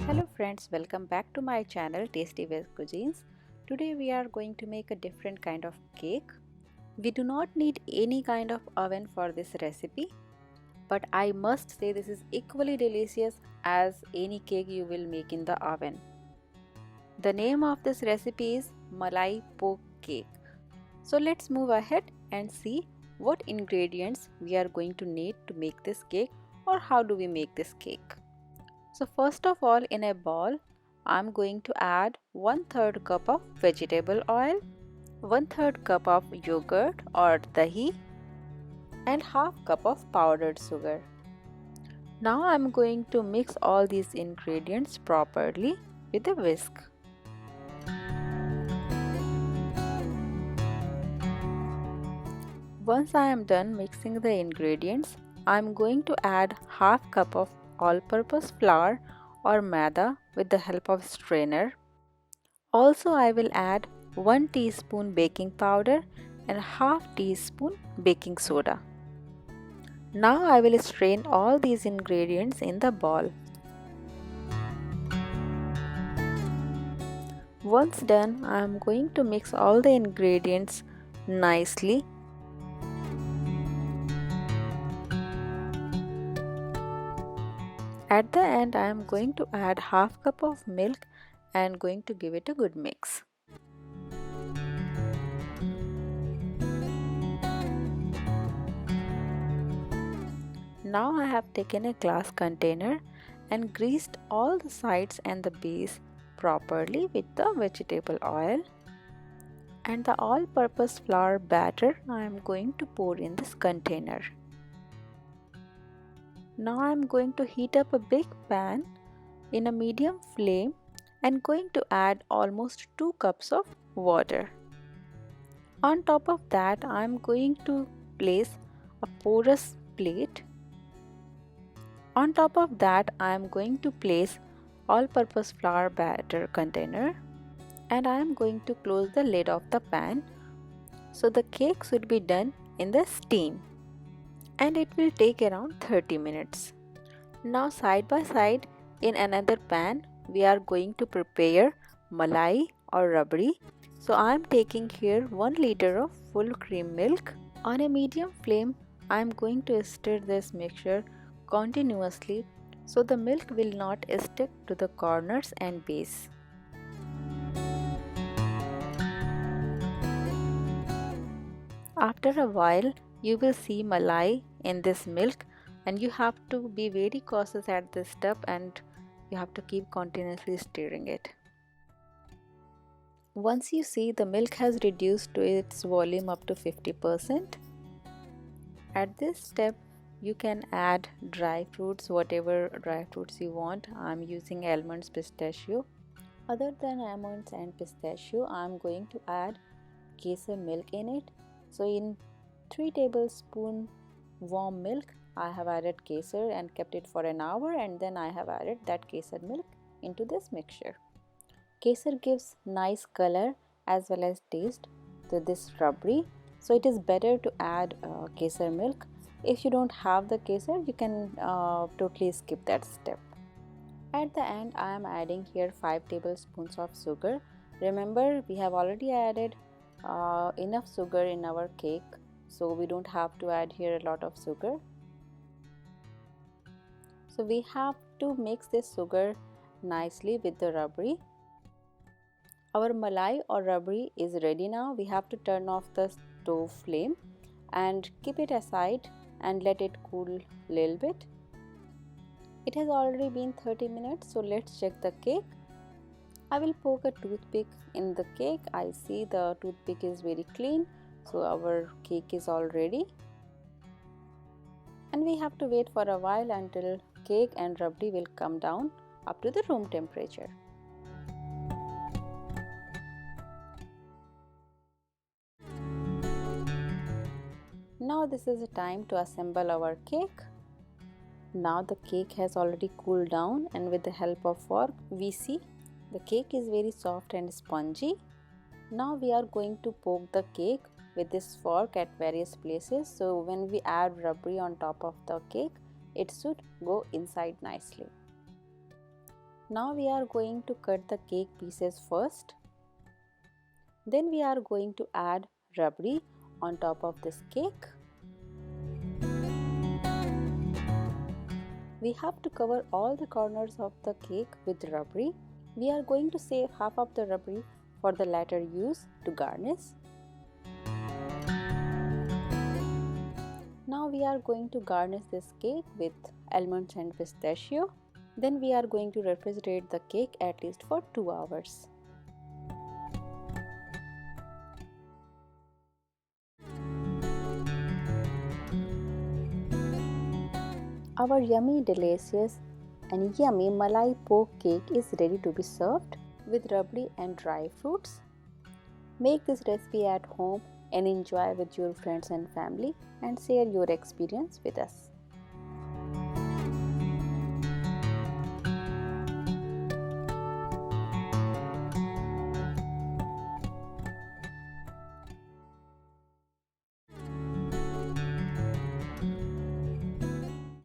Hello friends, welcome back to my channel Tasty Veg Cuisines. Today we are going to make a different kind of cake. We do not need any kind of oven for this recipe, but I must say this is equally delicious as any cake you will make in the oven. The name of this recipe is Malai Poke Cake. So let's move ahead and see what ingredients we are going to need to make this cake or how do we make this cake. So first of all, in a bowl, I'm going to add 1/3 cup of vegetable oil, 1/3 cup of yogurt or dahi and half cup of powdered sugar. Now I'm going to mix all these ingredients properly with a whisk. Once I am done mixing the ingredients, I'm going to add half cup of all-purpose flour or maida with the help of strainer. Also, I will add 1 teaspoon baking powder and half teaspoon baking soda. Now I will strain all these ingredients in the bowl. Once done, I am going to mix all the ingredients nicely. At the end, I am going to add half cup of milk and going to give it a good mix. Now I have taken a glass container and greased all the sides and the base properly with the vegetable oil, and the all-purpose flour batter I am going to pour in this container. Now I am going to heat up a big pan in a medium flame and going to add almost 2 cups of water. On top of that, I am going to place a porous plate. On top of that, I am going to place all-purpose flour batter container and I am going to close the lid of the pan so the cake should be done in the steam and it will take around 30 minutes. Now side by side in another pan we are going to prepare malai or rabdi. So I am taking here 1 liter of full cream milk. On a medium flame I am going to stir this mixture continuously so the milk will not stick to the corners and base. After a while you will see malai in this milk and you have to be very cautious at this step and you have to keep continuously stirring it. Once you see the milk has reduced to its volume up to 50%, at this step you can add dry fruits, whatever dry fruits you want. I'm using almonds, pistachio. Other than almonds and pistachio, I'm going to add kesar milk in it. So in 3 tablespoons warm milk, I have added kesar and kept it for an hour, and then I have added that kesar milk into this mixture. Kesar gives nice color as well as taste to this rabdi. So it is better to add kesar milk. If you don't have the kesar, you can totally skip that step. At the end, I am adding here 5 tablespoons of sugar. Remember, we have already added enough sugar in our cake, so we don't have to add here a lot of sugar. So we have to mix this sugar nicely with the rabdi. Our malai or rabdi is ready now. We have to turn off the stove flame and keep it aside and let it cool a little bit. It has already been 30 minutes, so let's check the cake. I will poke a toothpick in the cake. I see the toothpick is very clean, so our cake is all ready. And we have to wait for a while until cake and rabdi will come down up to the room temperature. Now this is the time to assemble our cake. Now the cake has already cooled down, and with the help of fork we see the cake is very soft and spongy. Now we are going to poke the cake with this fork at various places, so when we add rabdi on top of the cake, it should go inside nicely. Now we are going to cut the cake pieces first. Then we are going to add rabdi on top of this cake. We have to cover all the corners of the cake with rabdi. We are going to save half of the rabdi for the later use to garnish. Now we are going to garnish this cake with almonds and pistachio. Then we are going to refrigerate the cake at least for 2 hours. Our yummy, delicious and yummy malai pork cake is ready to be served with rabdi and dry fruits. Make this recipe at home and enjoy with your friends and family and share your experience with us.